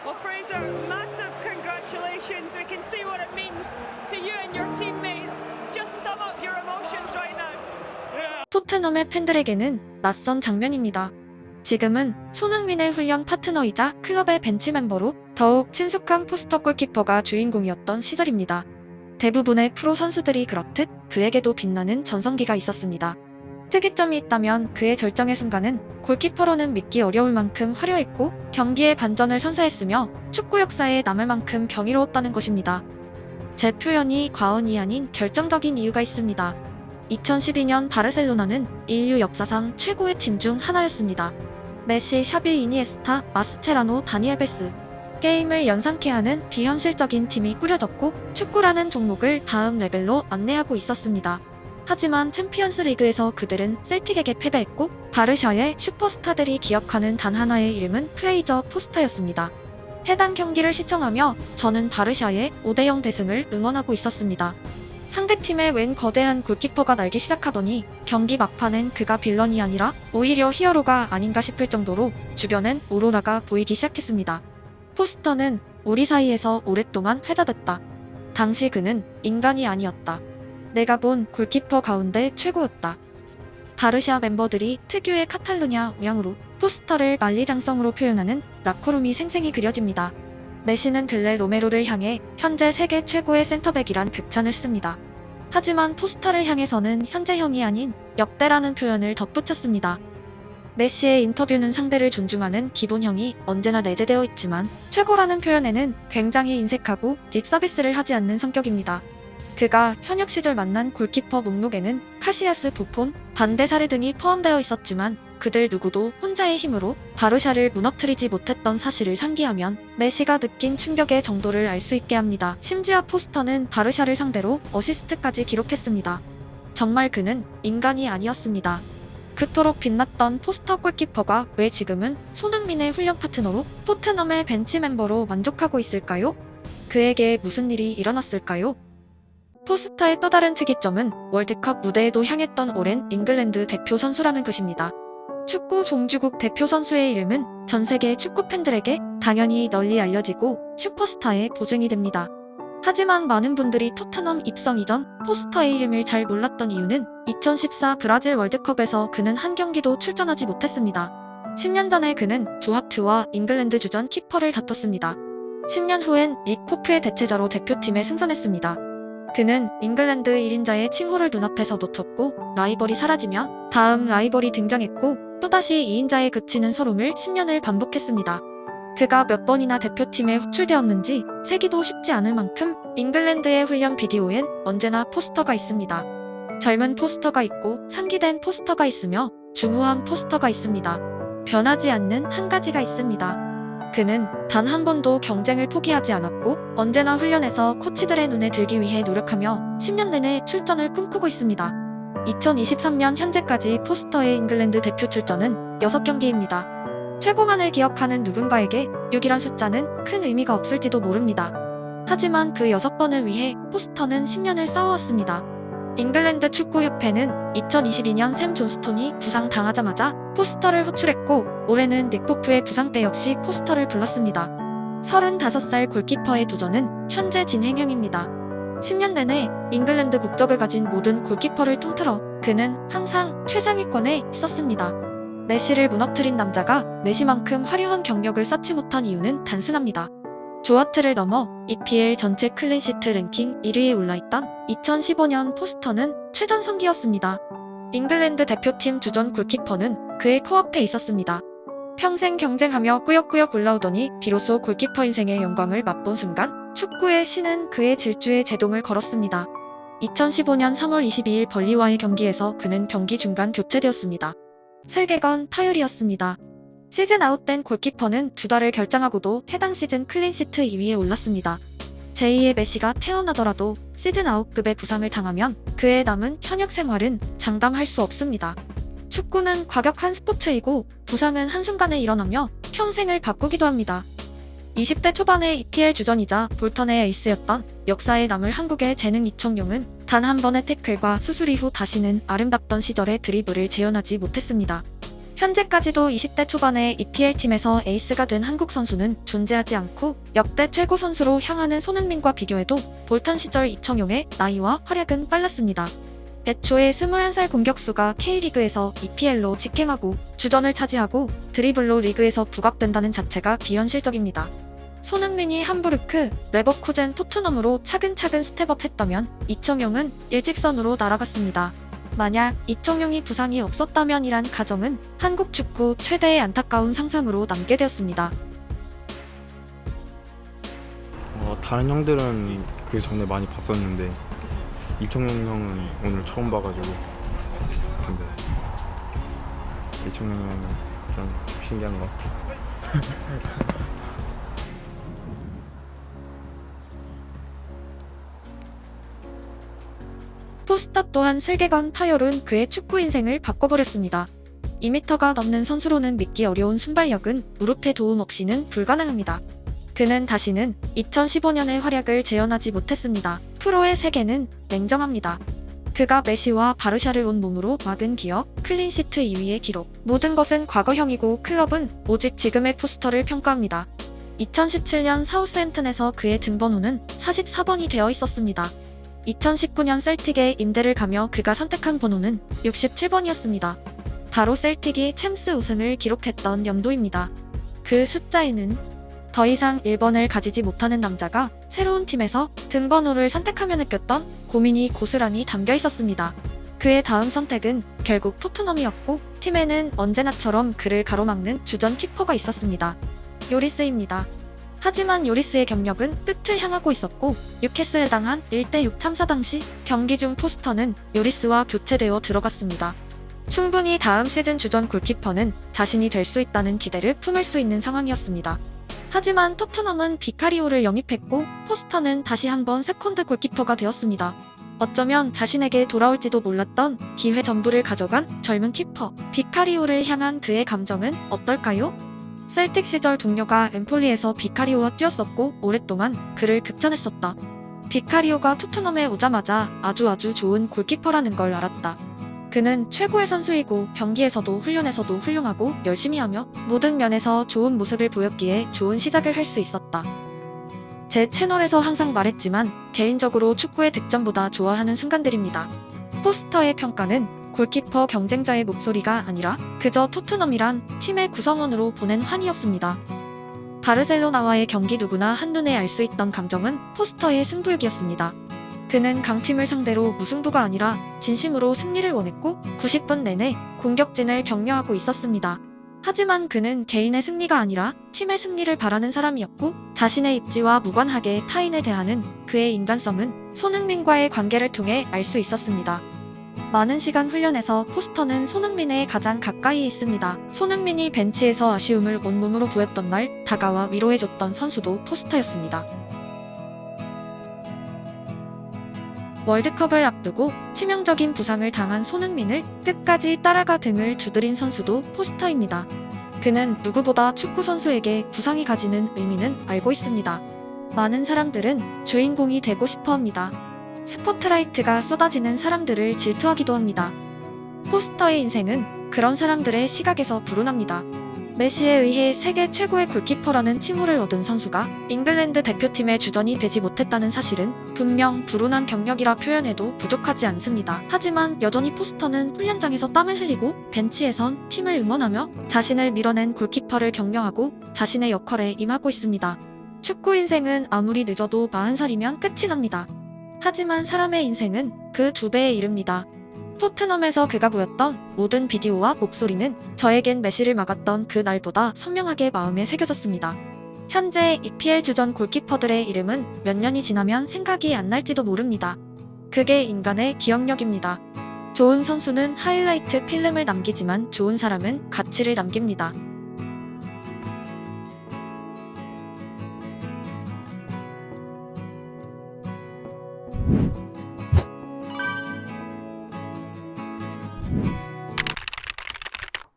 Well, Fraser, massive congratulations. We can see what it means to you and your teammates. Just sum up your emotions right now. 토트넘의 팬들에게는 낯선 장면입니다. 지금은 손흥민의 훈련 파트너이자 클럽의 벤치 멤버로 더욱 친숙한 포스터 골키퍼가 주인공이었던 시절입니다. 대부분의 프로 선수들이 그렇듯 그에게도 빛나는 전성기가 있었습니다. 특이점이 있다면 그의 절정의 순간은 골키퍼로는 믿기 어려울 만큼 화려했고 경기의 반전을 선사했으며 축구 역사에 남을 만큼 경이로웠다는 것입니다. 제 표현이 과언이 아닌 결정적인 이유가 있습니다. 2012년 바르셀로나는 인류 역사상 최고의 팀 중 하나였습니다. 메시, 샤비, 이니에스타, 마스체라노, 다니 알베스. 게임을 연상케 하는 비현실적인 팀이 꾸려졌고 축구라는 종목을 다음 레벨로 안내하고 있었습니다. 하지만 챔피언스 리그에서 그들은 셀틱에게 패배했고 바르샤의 슈퍼스타들이 기억하는 단 하나의 이름은 프레이저 포스터였습니다. 해당 경기를 시청하며 저는 바르샤의 5대0 대승을 응원하고 있었습니다. 상대팀의 웬 거대한 골키퍼가 날기 시작하더니 경기 막판엔 그가 빌런이 아니라 오히려 히어로가 아닌가 싶을 정도로 주변엔 오로라가 보이기 시작했습니다. 포스터는 우리 사이에서 오랫동안 회자됐다. 당시 그는 인간이 아니었다. 내가 본 골키퍼 가운데 최고였다. 바르샤 멤버들이 특유의 카탈루냐 모양으로 포스터를 만리장성으로 표현하는 라커룸이 생생히 그려집니다. 메시는 들레 로메로를 향해 현재 세계 최고의 센터백이란 극찬을 씁니다. 하지만 포스터를 향해서는 현재형이 아닌 역대라는 표현을 덧붙였습니다. 메시의 인터뷰는 상대를 존중하는 기본형이 언제나 내재되어 있지만 최고라는 표현에는 굉장히 인색하고 립서비스를 하지 않는 성격입니다. 그가 현역 시절 만난 골키퍼 목록에는 카시아스, 부폰, 반데사르 등이 포함되어 있었지만 그들 누구도 혼자의 힘으로 바르샤를 무너뜨리지 못했던 사실을 상기하면 메시가 느낀 충격의 정도를 알 수 있게 합니다. 심지어 포스터는 바르샤를 상대로 어시스트까지 기록했습니다. 정말 그는 인간이 아니었습니다. 그토록 빛났던 포스터 골키퍼가 왜 지금은 손흥민의 훈련 파트너로 토트넘의 벤치 멤버로 만족하고 있을까요? 그에게 무슨 일이 일어났을까요? 포스터의 또 다른 특이점은 월드컵 무대에도 향했던 오랜 잉글랜드 대표 선수라는 것입니다. 축구 종주국 대표 선수의 이름은 전 세계 축구 팬들에게 당연히 널리 알려지고 슈퍼스타의 보증이 됩니다. 하지만 많은 분들이 토트넘 입성 이전 포스터의 이름을 잘 몰랐던 이유는 2014 브라질 월드컵에서 그는 한 경기도 출전하지 못했습니다. 10년 전에 그는 조하트와 잉글랜드 주전 키퍼를 다퉜습니다. 10년 후엔 닉 포프의 대체자로 대표팀에 승선했습니다. 그는 잉글랜드 1인자의 칭호를 눈앞에서 놓쳤고 라이벌이 사라지면 다음 라이벌이 등장했고 또다시 2인자에 그치는 서름을 10년을 반복했습니다. 그가 몇 번이나 대표팀에 호출되었는지 세기도 쉽지 않을 만큼 잉글랜드의 훈련 비디오엔 언제나 포스터가 있습니다. 젊은 포스터가 있고 상기된 포스터가 있으며 중후한 포스터가 있습니다. 변하지 않는 한 가지가 있습니다. 그는 단 한 번도 경쟁을 포기하지 않았고 언제나 훈련에서 코치들의 눈에 들기 위해 노력하며 10년 내내 출전을 꿈꾸고 있습니다. 2023년 현재까지 포스터의 잉글랜드 대표 출전은 6경기입니다. 최고만을 기억하는 누군가에게 6이란 숫자는 큰 의미가 없을지도 모릅니다. 하지만 그 6번을 위해 포스터는 10년을 싸워왔습니다. 잉글랜드 축구협회는 2022년 샘 존스톤이 부상당하자마자 포스터를 호출했고 올해는 닉 포프의 부상 때 역시 포스터를 불렀습니다. 35살 골키퍼의 도전은 현재 진행형입니다. 10년 내내 잉글랜드 국적을 가진 모든 골키퍼를 통틀어 그는 항상 최상위권에 있었습니다. 메시를 무너뜨린 남자가 메시만큼 화려한 경력을 쌓지 못한 이유는 단순합니다. 조하트를 넘어 EPL 전체 클린시트 랭킹 1위에 올라있던 2015년 포스터는 최전성기였습니다. 잉글랜드 대표팀 주전 골키퍼는 그의 코앞에 있었습니다. 평생 경쟁하며 꾸역꾸역 올라오더니 비로소 골키퍼 인생의 영광을 맛본 순간 축구의 신은 그의 질주에 제동을 걸었습니다. 2015년 3월 22일 벌리와의 경기에서 그는 경기 중간 교체되었습니다. 설계건 파열이었습니다. 시즌 아웃된 골키퍼는 두 달을 결장하고도 해당 시즌 클린시트 2위에 올랐습니다. 제2의 메시가 태어나더라도 시즌 아웃급의 부상을 당하면 그의 남은 현역 생활은 장담할 수 없습니다. 축구는 과격한 스포츠이고 부상은 한순간에 일어나며 평생을 바꾸기도 합니다. 20대 초반의 EPL 주전이자 볼턴의 에이스였던 역사에 남을 한국의 재능 이청용은 단 한 번의 태클과 수술 이후 다시는 아름답던 시절의 드리블을 재현하지 못했습니다. 현재까지도 20대 초반의 EPL팀에서 에이스가 된 한국 선수는 존재하지 않고 역대 최고 선수로 향하는 손흥민과 비교해도 볼턴 시절 이청용의 나이와 활약은 빨랐습니다. 애초에 21살 공격수가 K리그에서 EPL로 직행하고 주전을 차지하고 드리블로 리그에서 부각된다는 자체가 비현실적입니다. 손흥민이 함부르크, 레버쿠젠, 토트넘으로 차근차근 스텝업했다면 이청용은 일직선으로 날아갔습니다. 만약 이청용이 부상이 없었다면이란 가정은 한국 축구 최대의 안타까운 상상으로 남게 되었습니다. 다른 형들은 그 전에 많이 봤었는데 이청용 형은 오늘 처음 봐가지고 근데 이청용 형은 좀 신기한 것 같아요. 포스터 또한 슬개건 타율은 그의 축구 인생을 바꿔버렸습니다. 2m가 넘는 선수로는 믿기 어려운 순발력은 무릎의 도움 없이는 불가능합니다. 그는 다시는 2015년의 활약을 재현하지 못했습니다. 프로의 세계는 냉정합니다. 그가 메시와 바르샤를 온몸으로 막은 기억, 클린시트 2위의 기록, 모든 것은 과거형이고 클럽은 오직 지금의 포스터를 평가합니다. 2017년 사우스햄튼에서 그의 등번호는 44번이 되어 있었습니다. 2019년 셀틱에 임대를 가며 그가 선택한 번호는 67번이었습니다. 바로 셀틱이 챔스 우승을 기록했던 연도입니다. 그 숫자에는 더 이상 1번을 가지지 못하는 남자가 새로운 팀에서 등번호를 선택하며 느꼈던 고민이 고스란히 담겨 있었습니다. 그의 다음 선택은 결국 토트넘이었고 팀에는 언제나처럼 그를 가로막는 주전 키퍼가 있었습니다. 요리스입니다. 하지만 요리스의 경력은 끝을 향하고 있었고 뉴캐슬에 당한 1대6 참사 당시 경기 중 포스터는 요리스와 교체되어 들어갔습니다. 충분히 다음 시즌 주전 골키퍼는 자신이 될 수 있다는 기대를 품을 수 있는 상황이었습니다. 하지만 토트넘은 비카리오를 영입했고 포스터는 다시 한번 세컨드 골키퍼가 되었습니다. 어쩌면 자신에게 돌아올지도 몰랐던 기회 전부를 가져간 젊은 키퍼 비카리오를 향한 그의 감정은 어떨까요? 셀틱 시절 동료가 엠폴리에서 비카리오와 뛰었었고 오랫동안 그를 극찬했었다. 비카리오가 토트넘에 오자마자 아주 좋은 골키퍼라는 걸 알았다. 그는 최고의 선수이고 경기에서도 훈련에서도 훌륭하고 열심히 하며 모든 면에서 좋은 모습을 보였기에 좋은 시작을 할 수 있었다. 제 채널에서 항상 말했지만 개인적으로 축구의 득점보다 좋아하는 순간들입니다. 포스터의 평가는 골키퍼 경쟁자의 목소리가 아니라 그저 토트넘이란 팀의 구성원으로 보낸 환희였습니다. 바르셀로나와의 경기 누구나 한눈에 알 수 있던 감정은 포스터의 승부욕이었습니다. 그는 강팀을 상대로 무승부가 아니라 진심으로 승리를 원했고 90분 내내 공격진을 격려하고 있었습니다. 하지만 그는 개인의 승리가 아니라 팀의 승리를 바라는 사람이었고 자신의 입지와 무관하게 타인을 대하는 그의 인간성은 손흥민과의 관계를 통해 알 수 있었습니다. 많은 시간 훈련에서 포스터는 손흥민에 가장 가까이 있습니다. 손흥민이 벤치에서 아쉬움을 온몸으로 보였던 날 다가와 위로해줬던 선수도 포스터였습니다. 월드컵을 앞두고 치명적인 부상을 당한 손흥민을 끝까지 따라가 등을 두드린 선수도 포스터입니다. 그는 누구보다 축구 선수에게 부상이 가지는 의미는 알고 있습니다. 많은 사람들은 주인공이 되고 싶어 합니다. 스포트라이트가 쏟아지는 사람들을 질투하기도 합니다. 포스터의 인생은 그런 사람들의 시각에서 불운합니다. 메시에 의해 세계 최고의 골키퍼라는 칭호를 얻은 선수가 잉글랜드 대표팀의 주전이 되지 못했다는 사실은 분명 불운한 경력이라 표현해도 부족하지 않습니다. 하지만 여전히 포스터는 훈련장에서 땀을 흘리고 벤치에선 팀을 응원하며 자신을 밀어낸 골키퍼를 격려하고 자신의 역할에 임하고 있습니다. 축구 인생은 아무리 늦어도 40살이면 끝이 납니다. 하지만 사람의 인생은 그 2배에 이릅니다. 토트넘에서 그가 보였던 모든 비디오와 목소리는 저에겐 메시를 막았던 그 날보다 선명하게 마음에 새겨졌습니다. 현재 EPL 주전 골키퍼들의 이름은 몇 년이 지나면 생각이 안 날지도 모릅니다. 그게 인간의 기억력입니다. 좋은 선수는 하이라이트 필름을 남기지만 좋은 사람은 가치를 남깁니다.